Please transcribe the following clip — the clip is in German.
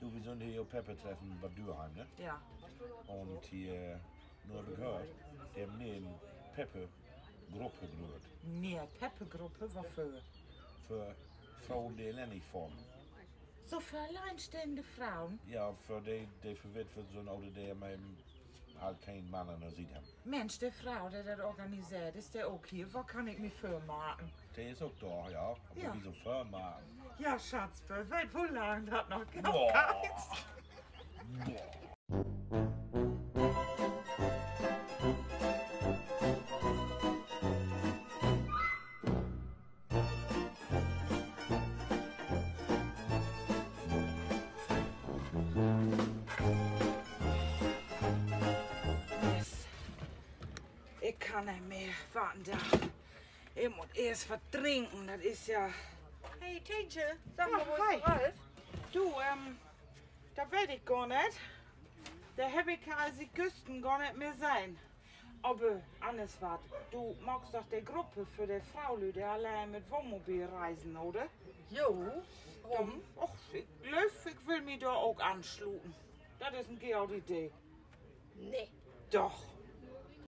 Du, wir sind hier auf Peppe-Treffen bei Dürheim, ne? Ja. Und hier, nur habe ich gehört, die haben eine Peppe-Gruppe gegründet. Mehr Peppe-Gruppe, wofür? Für Frauen, die nicht formen. So für alleinstehende Frauen? Ja, für die verwitwet sind oder die halt keinen Mann an der Seite haben. Mensch, die Frau, die das organisiert, ist der auch hier? Wo kann ich mich für machen? Die ist auch da, ja. Aber Ja. wieso Firma? Ja, Schatz, weißt wo lange das noch Boah. geht? Ich kann nicht mehr. Warten da. Ich muss erst vertrinken. Das ist ja. Hey Tientje, sag mal, wo hi. ist Ralf? Du, da weiß ich gar nicht. Da habe ich als die Küsten gar nicht mehr sein. Aber anders was. Du magst doch die Gruppe für die Frau, die allein mit Wohnmobil reisen, oder? Jo, warum? Ach, ich will mich da auch anschluten. Das ist eine gute Idee. Nee. Doch.